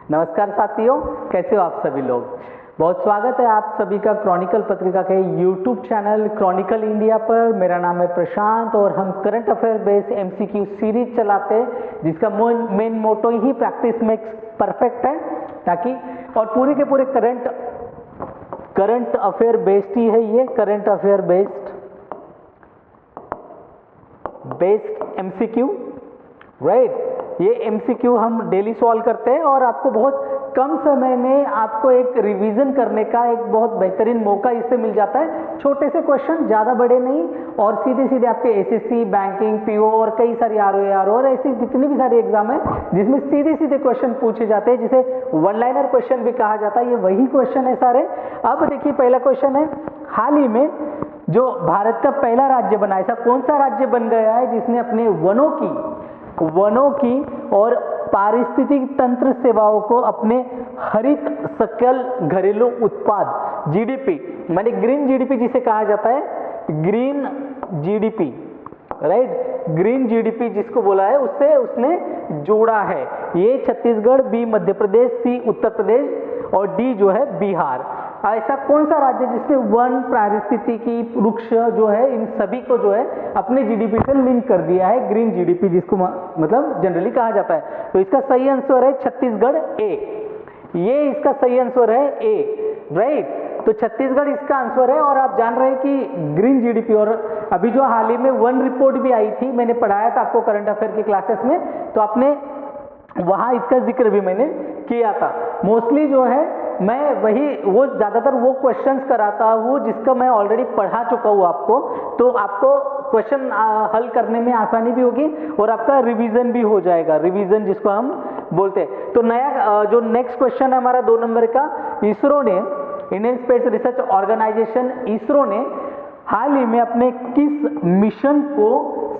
नमस्कार साथियों, कैसे हो आप सभी लोग। बहुत स्वागत है आप सभी का क्रॉनिकल पत्रिका के यूट्यूब चैनल क्रॉनिकल इंडिया पर। मेरा नाम है प्रशांत और हम current affair based MCQ series चलाते हैं जिसका मेन मोटो ही प्रैक्टिस मेक्स परफेक्ट है, ताकि और पूरे के पूरे करंट अफेयर बेस्ड ही है। ये current affair based MCQ, right. ये एमसीक्यू हम डेली सॉल्व करते हैं और आपको बहुत कम समय में आपको एक रिवीजन करने का एक बहुत बेहतरीन मौका इससे मिल जाता है। छोटे से क्वेश्चन, ज़्यादा बड़े नहीं, और सीधे सीधे आपके एसएससी, बैंकिंग, पीओ और कई सारी आरओ और ऐसी जितनी भी सारी एग्जाम है जिसमें सीधे सीधे क्वेश्चन पूछे जाते हैं, जिसे वन लाइनर क्वेश्चन भी कहा जाता है। ये वही क्वेश्चन है सारे। अब देखिए, पहला क्वेश्चन है, हाल ही में जो भारत का पहला राज्य बना, ऐसा कौन सा राज्य बन गया है जिसने अपने वनों की और पारिस्थितिक तंत्र सेवाओं को अपने हरित सकल घरेलू उत्पाद जीडीपी, माने ग्रीन जीडीपी जिसे कहा जाता है, green GDP, right, green GDP जिसको बोला है, उससे उसने जोड़ा है। ये छत्तीसगढ़, बी मध्य प्रदेश, सी उत्तर प्रदेश और डी जो है बिहार। ऐसा कौन सा राज्य जिसने वन, पारिस्थितिकी, वृक्ष जो है, इन सभी को जो है अपने जीडीपी से लिंक कर दिया है, ग्रीन जीडीपी जिसको मतलब जनरली कहा जाता है। तो इसका सही आंसर है छत्तीसगढ़ ए। ये इसका सही आंसर है ए, राइट। तो छत्तीसगढ़ इसका आंसर है। और आप जान रहे हैं कि ग्रीन जीडीपी, और अभी जो हाल ही में वन रिपोर्ट भी आई थी, मैंने पढ़ाया था आपको करंट अफेयर की क्लासेस में, तो आपने वहां इसका जिक्र भी मैंने किया था। मोस्टली जो है मैं वो ज़्यादातर वो क्वेश्चंस कराता हूँ जिसका मैं ऑलरेडी पढ़ा चुका हूँ आपको, तो आपको क्वेश्चन हल करने में आसानी भी होगी और आपका रिवीजन भी हो जाएगा, रिवीजन जिसको हम बोलते हैं। तो नया जो नेक्स्ट क्वेश्चन है हमारा 2 नंबर का, इसरो ने, Indian space research organisation ISRO ने हाल ही में अपने किस मिशन को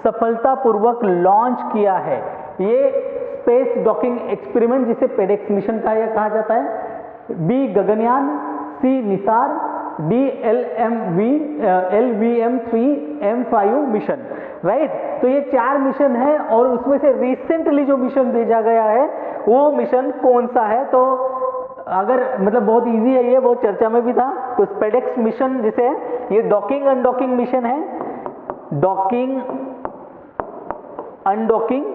सफलतापूर्वक लॉन्च किया है। ये स्पेस डॉकिंग एक्सपेरिमेंट जिसे पेडेक्स मिशन कहा जाता है, B Gaganyaan, C NISAR, D LVM-3M5 mission, right. तो ये 4 मिशन है और उसमें से रिसेंटली जो मिशन भेजा गया है वो मिशन कौन सा है। तो अगर मतलब बहुत इजी है, ये बहुत चर्चा में भी था। तो पेडेक्स मिशन जिसे ये डॉकिंग अनडॉकिंग मिशन है, डॉकिंग अनडॉकिंग,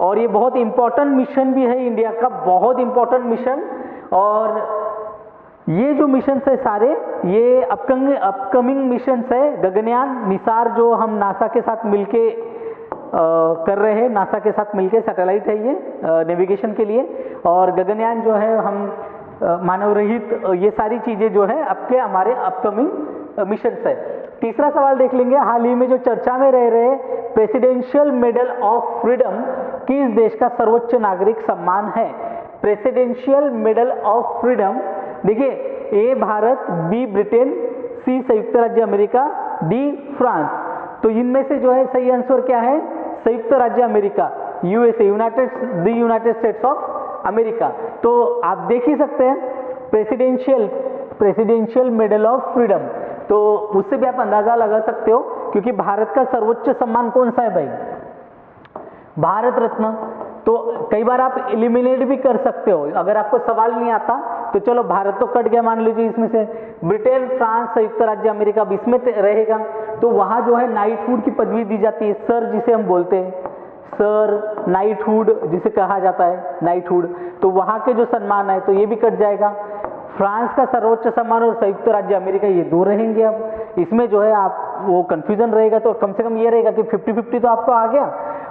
और ये बहुत इंपॉर्टेंट मिशन भी है, इंडिया का बहुत इंपॉर्टेंट मिशन। और ये जो मिशन है सारे, ये अपकमिंग मिशन है। गगनयान, निसार जो हम नासा के साथ मिलके कर रहे हैं, नासा के साथ मिलके सैटेलाइट है ये नेविगेशन के लिए, और गगनयान जो है हम मानव रहित, ये सारी चीजें जो है आपके हमारे अपकमिंग मिशन है। तीसरा सवाल देख लेंगे, हाल ही में जो चर्चा में रह रहे प्रेसिडेंशियल मेडल ऑफ फ्रीडम किस देश का सर्वोच्च नागरिक सम्मान है। प्रेसिडेंशियल मेडल ऑफ फ्रीडम, देखिए, ए भारत, बी ब्रिटेन, सी संयुक्त राज्य अमेरिका, डी फ्रांस। तो इनमें से जो है सही आंसर क्या है, संयुक्त राज्य America, USA, United states of America. तो आप देख ही सकते हैं प्रेसिडेंशियल मेडल ऑफ फ्रीडम, तो उससे भी आप अंदाजा लगा सकते हो, क्योंकि भारत का सर्वोच्च सम्मान कौन सा है भाई, भारत रत्न। तो कई बार आप एलिमिनेट भी कर सकते हो, अगर आपको सवाल नहीं आता तो चलो भारत तो कट गया मान लीजिए इसमें से, ब्रिटेन, फ्रांस, संयुक्त राज्य अमेरिका इसमें रहेगा। तो वहां जो है नाइटहुड की पदवी दी जाती है, सर जिसे हम बोलते हैं, सर, नाइटहुड जिसे कहा जाता है, नाइटहुड। तो वहां के जो सम्मान है तो ये भी कट जाएगा। फ्रांस का सर्वोच्च सम्मान और संयुक्त राज्य अमेरिका, ये 2 रहेंगे। अब इसमें जो है आप वो कंफ्यूजन रहेगा, तो कम से कम ये रहेगा कि 50-50 तो आपको आ गया,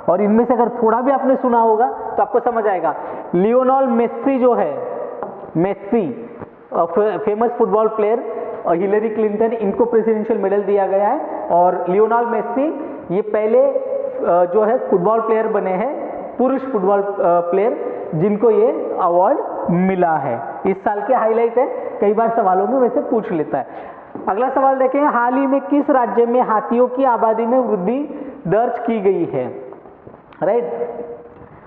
और इनमें से अगर थोड़ा भी आपने सुना होगा तो आपको समझ आएगा। लियोनेल मेस्सी जो है, मेस्सी फेमस फुटबॉल प्लेयर, और हिलरी क्लिंटन, इनको प्रेसिडेंशियल मेडल दिया गया है। और लियोनेल मेस्सी ये पहले जो है फुटबॉल प्लेयर बने हैं, पुरुष फुटबॉल प्लेयर जिनको ये अवार्ड मिला है। इस साल के हाईलाइट है, कई बार सवालों में वैसे पूछ लेता है। अगला सवाल देखें, हाल ही में किस राज्य में हाथियों की आबादी में वृद्धि दर्ज की गई है, राइट।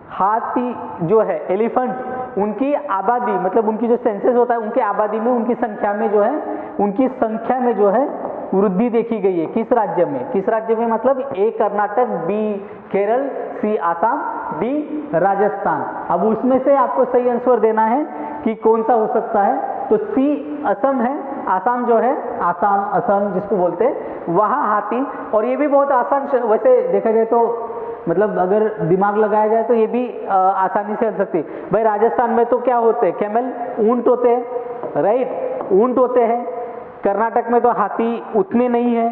हाथी जो है, एलिफेंट, उनकी आबादी, मतलब उनकी जो सेंसस होता है, उनकी आबादी में, उनकी संख्या में जो है वृद्धि देखी गई है। किस राज्य में? किस राज्य में मतलब ए कर्नाटक, बी केरल, सी आसाम, डी राजस्थान। अब उसमें से आपको सही आंसर देना है कि कौन सा हो सकता है। तो सी असम है। आसाम जो है, आसाम असम जिसको बोलते हैं, वहाँ हाथी। और ये भी बहुत आसान, वैसे देखा जाए तो मतलब अगर दिमाग लगाया जाए तो ये भी आसानी से हल सकती है। भाई राजस्थान में तो क्या होते हैं? कैमल, ऊंट होते हैं, राइट, ऊंट होते हैं। कर्नाटक में तो हाथी उतने नहीं है,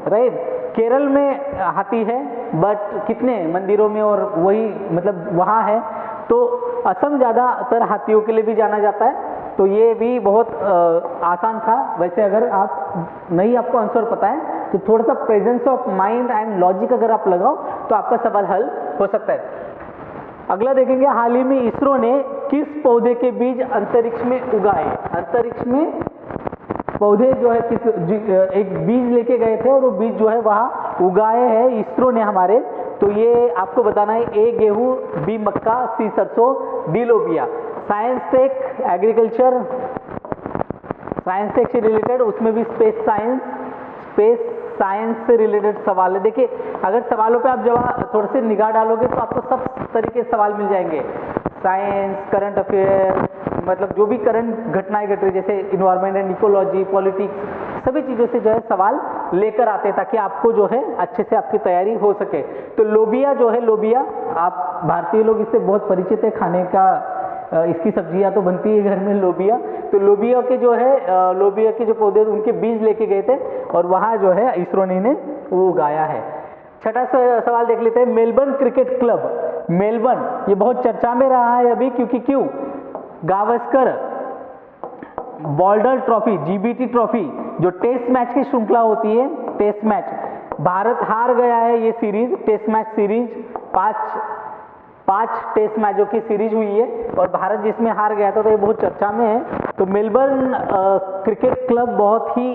राइट। केरल में हाथी है बट कितने मंदिरों में और वही मतलब वहाँ है। तो असम ज़्यादातर हाथियों के लिए भी जाना जाता है। तो ये भी बहुत आसान था। वैसे अगर आप नहीं आपको आंसर पता है तो थोड़ा सा presence of mind and logic अगर आप लगाओ तो आपका सवाल हल हो सकता है। अगला देखेंगे, हाल ही में इसरो ने किस पौधे के बीज अंतरिक्ष में उगाए? अंतरिक्ष में पौधे जो है किस एक बीज लेके गए थे और वो बीज जो है वहाँ उगाए हैं इसरो ने हमारे। तो ये आपको बताना है, ए गेहूँ, बी मक्का, सी सरसों, डी लोबिया। Science tech, agriculture, science tech से रिलेटेड, उसमें भी स्पेस साइंस से रिलेटेड सवाल है। देखिए अगर सवालों पे आप जवाब थोड़े से निगाह डालोगे तो आपको सब तरीके के सवाल मिल जाएंगे। साइंस, करंट अफेयर, मतलब जो भी करंट घटनाएं घट रही, जैसे इन्वायरमेंट एंड इकोलॉजी, पॉलिटिक्स, सभी चीज़ों से जो है सवाल लेकर आते हैं ताकि आपको जो है अच्छे से आपकी तैयारी हो सके। तो लोबिया जो है, लोबिया आप भारतीय लोग इससे बहुत परिचित है, खाने का इसकी सब्जियां तो बनती है घर में, लोबिया। तो लोबिया के जो है लोबिया के जो पौधे उनके बीज लेके गए थे और वहाँ जो है इसरो ने वो उगाया है। छठा सवाल देख लेते हैं, मेलबर्न क्रिकेट क्लब। मेलबर्न ये बहुत चर्चा में रहा है अभी, क्योंकि क्यों? गावस्कर बॉल्डर ट्रॉफी, जीबीटी ट्रॉफी, जो टेस्ट मैच की श्रृंखला होती है, टेस्ट मैच, भारत हार गया है ये सीरीज, टेस्ट मैच सीरीज, पांच टेस्ट मैचों की सीरीज हुई है और भारत जिसमें हार गया था, तो ये बहुत चर्चा में है। तो मेलबर्न क्रिकेट क्लब बहुत ही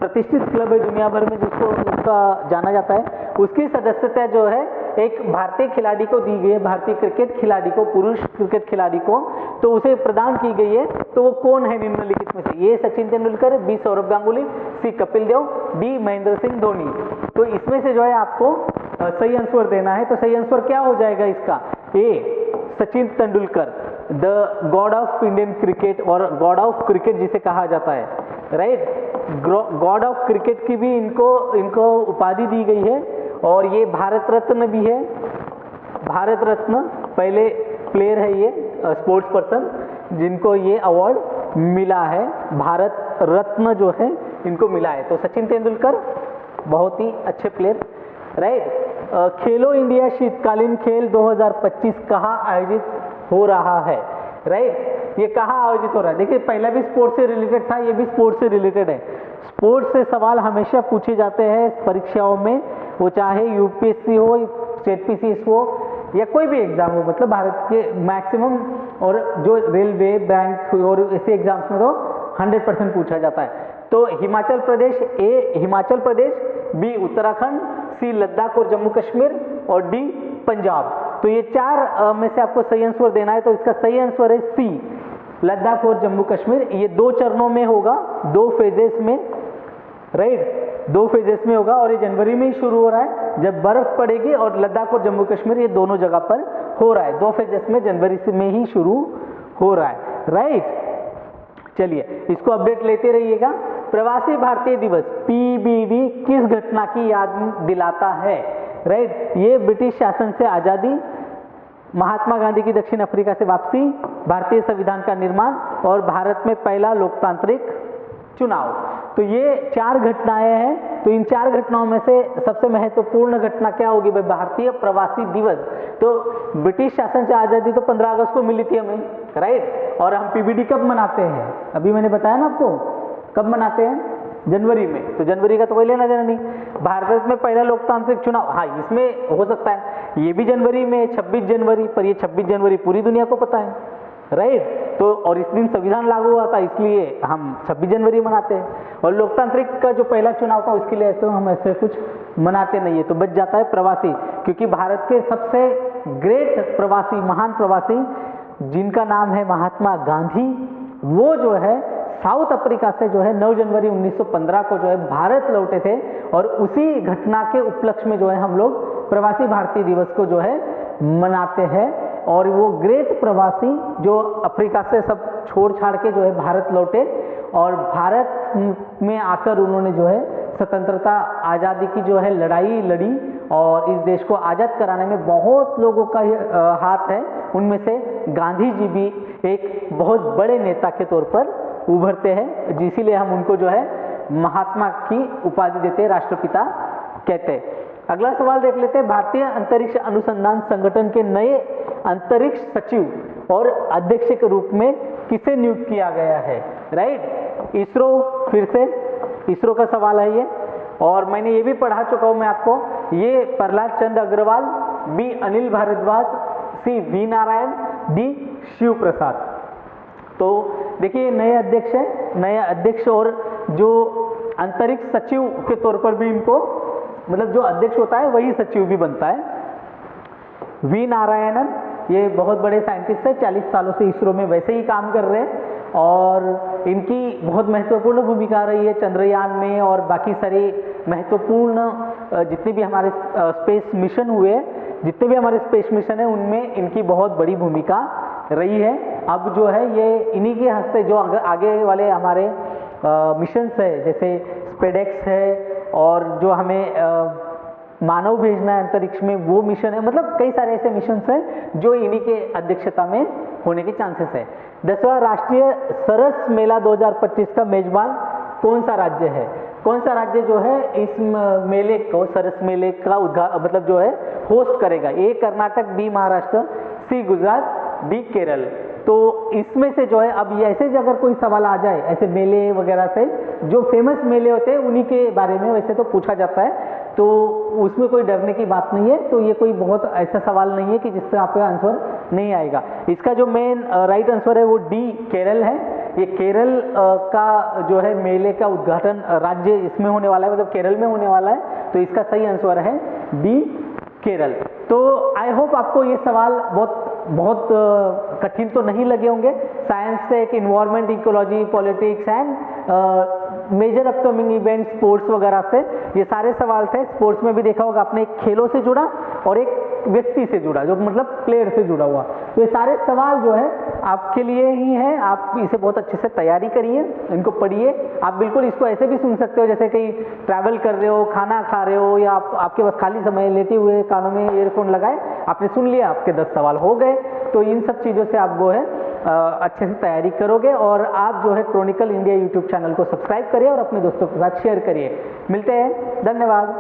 प्रतिष्ठित क्लब है दुनिया भर में, जिसको उसका जाना जाता है। उसकी सदस्यता जो है एक भारतीय खिलाड़ी को दी गई है, भारतीय क्रिकेट खिलाड़ी को, पुरुष क्रिकेट खिलाड़ी को, तो उसे प्रदान की गई है। तो वो कौन है निम्नलिखित में से? ए सचिन तेंदुलकर, बी सौरभ गांगुली, सी कपिल देव, डी महेंद्र सिंह धोनी। तो इसमें से जो है आपको सही आंसर देना है। तो सही आंसर क्या हो जाएगा इसका? A Sachin Tendulkar, the god of Indian cricket और गॉड ऑफ क्रिकेट जिसे कहा जाता है, राइट। गॉड ऑफ क्रिकेट की भी इनको उपाधि दी गई है और ये भारत रत्न भी है। भारत रत्न पहले प्लेयर है ये, स्पोर्ट्स पर्सन जिनको ये अवार्ड मिला है, भारत रत्न जो है इनको मिला है। तो सचिन तेंदुलकर बहुत ही अच्छे प्लेयर, राइट। खेलो इंडिया शीतकालीन खेल 2025 कहाँ आयोजित हो रहा है, राइट। ये कहाँ आयोजित हो रहा है? देखिए पहला भी स्पोर्ट्स से रिलेटेड था, ये भी स्पोर्ट्स से रिलेटेड है। स्पोर्ट्स से सवाल हमेशा पूछे जाते हैं परीक्षाओं में, वो चाहे यूपीएससी हो, स्टेट पीसीएस हो या कोई भी एग्जाम हो, मतलब भारत के मैक्सिमम, और जो रेलवे, बैंक और ऐसे एग्जाम्स में तो 100% पूछा जाता है। तो हिमाचल प्रदेश, ए हिमाचल प्रदेश, बी उत्तराखंड, सी लद्दाख और जम्मू कश्मीर और डी पंजाब। तो ये चार में से आपको सही आंसर देना है। तो इसका सही आंसर है सी लद्दाख और जम्मू कश्मीर। ये 2 चरणों में होगा, 2 फेजेस में, राइट, 2 फेजेस में होगा और ये जनवरी में ही शुरू हो रहा है जब बर्फ पड़ेगी, और लद्दाख और जम्मू कश्मीर ये दोनों जगह पर हो रहा है। 2 फेजेस में जनवरी से में ही शुरू हो रहा है, राइट। चलिए इसको अपडेट लेते रहिएगा। प्रवासी भारतीय दिवस पीबीडी किस घटना की याद दिलाता है, राइट। ये ब्रिटिश शासन से आजादी, महात्मा गांधी की दक्षिण अफ्रीका से वापसी, भारतीय संविधान का निर्माण और भारत में पहला लोकतांत्रिक चुनाव। तो ये 4 घटनाएं हैं। तो इन 4 घटनाओं में से सबसे महत्वपूर्ण घटना क्या होगी भाई? भारतीय प्रवासी दिवस। तो ब्रिटिश शासन से आजादी तो 15 अगस्त को मिली थी हमें, राइट। और हम पीबीडी कब मनाते हैं? अभी मैंने बताया ना आपको, कब मनाते हैं? जनवरी में। तो जनवरी का तो कोई लेना देना नहीं। भारत में पहला लोकतांत्रिक चुनाव, हाँ इसमें हो सकता है ये भी जनवरी में, 26 जनवरी, पर ये 26 जनवरी पूरी दुनिया को पता है, राइट। तो और इस दिन संविधान लागू हुआ था, इसलिए हम 26 जनवरी मनाते हैं। और लोकतांत्रिक का जो पहला चुनाव था उसके लिए तो हम ऐसे कुछ मनाते नहीं है। तो बच जाता है प्रवासी, क्योंकि भारत के सबसे ग्रेट प्रवासी, महान प्रवासी जिनका नाम है महात्मा गांधी, वो जो है साउथ अफ्रीका से जो है 9 जनवरी 1915 को जो है भारत लौटे थे, और उसी घटना के उपलक्ष्य में जो है हम लोग प्रवासी भारतीय दिवस को जो है मनाते हैं। और वो ग्रेट प्रवासी जो अफ्रीका से सब छोड़ छाड़ के जो है भारत लौटे, और भारत में आकर उन्होंने जो है स्वतंत्रता आज़ादी की जो है लड़ाई लड़ी, और इस देश को आज़ाद कराने में बहुत लोगों का हाथ है। उनमें से गांधी जी भी एक बहुत बड़े नेता के तौर पर उभरते हैं, जिसीलिए हम उनको जो है महात्मा की उपाधि देते हैं, राष्ट्रपिता कहते हैं। अगला सवाल देख लेते हैं, भारतीय अंतरिक्ष अनुसंधान संगठन के नए अंतरिक्ष सचिव और अध्यक्ष के रूप में किसे नियुक्त किया गया है? राइट, इसरो, फिर से इसरो का सवाल है ये, और मैंने ये भी पढ़ा चुका हूँ मैं आपको, A Prahlad Chandra Agarwal, B Anil Bhardwaj, C V Narayan, D Shiv Prasad. तो देखिए नए अध्यक्ष है, नए अध्यक्ष, और जो अंतरिक्ष सचिव के तौर पर भी इनको, मतलब जो अध्यक्ष होता है वही सचिव भी बनता है। वी नारायणन, ये बहुत बड़े साइंटिस्ट है, 40 सालों से इसरो में वैसे ही काम कर रहे हैं, और इनकी बहुत महत्वपूर्ण भूमिका रही है चंद्रयान में, और बाकी सारे महत्वपूर्ण जितने भी हमारे स्पेस मिशन हुए, जितने भी हमारे स्पेस मिशन है, उनमें इनकी बहुत बड़ी भूमिका रही है। अब जो है ये इन्हीं के हस्ते जो आगे वाले हमारे मिशंस है, जैसे स्पेडेक्स है, और जो हमें मानव भेजना है अंतरिक्ष में वो मिशन है, मतलब कई सारे ऐसे मिशंस हैं जो इन्हीं के अध्यक्षता में होने के चांसेस है। 10वां राष्ट्रीय सरस मेला 2025 का मेजबान कौन सा राज्य है? कौन सा राज्य जो है इस मेले को, सरस मेले का मतलब जो है होस्ट करेगा? ए कर्नाटक, बी महाराष्ट्र, सी गुजरात, डी केरल। तो इसमें से जो है, अब ऐसे अगर कोई सवाल आ जाए ऐसे मेले वगैरह से, जो फेमस मेले होते हैं उन्हीं के बारे में वैसे तो पूछा जाता है, तो उसमें कोई डरने की बात नहीं है। तो ये कोई बहुत ऐसा सवाल नहीं है कि जिससे आपका आंसर नहीं आएगा। इसका जो मेन राइट आंसर है वो डी केरल है। ये केरल का जो है मेले का उद्घाटन राज्य इसमें होने वाला है, मतलब केरल में होने वाला है, तो इसका सही आंसर है डी केरल। तो आई होप आपको ये सवाल बहुत कठिन तो नहीं लगे होंगे। साइंस से एक environment, ecology, politics and major upcoming event, sports वगैरह से ये सारे सवाल थे। स्पोर्ट्स में भी देखा होगा आपने, एक खेलों से जुड़ा और एक व्यक्ति से जुड़ा, जो मतलब प्लेयर से जुड़ा हुआ। तो ये सारे सवाल जो है आपके लिए ही है, आप इसे बहुत अच्छे से तैयारी करिए, इनको पढ़िए। आप बिल्कुल इसको ऐसे भी सुन सकते हो जैसे कहीं ट्रैवल कर रहे हो, खाना खा रहे हो, या आपके पास खाली समय लेटे हुए कानों में ईयरफोन लगाए, आपने सुन लिया, आपके 10 सवाल हो गए। तो इन सब चीज़ों से आप वो है अच्छे से तैयारी करोगे। और आप जो है क्रॉनिकल इंडिया यूट्यूब चैनल को सब्सक्राइब करिए और अपने दोस्तों के साथ शेयर करिए। मिलते हैं, धन्यवाद।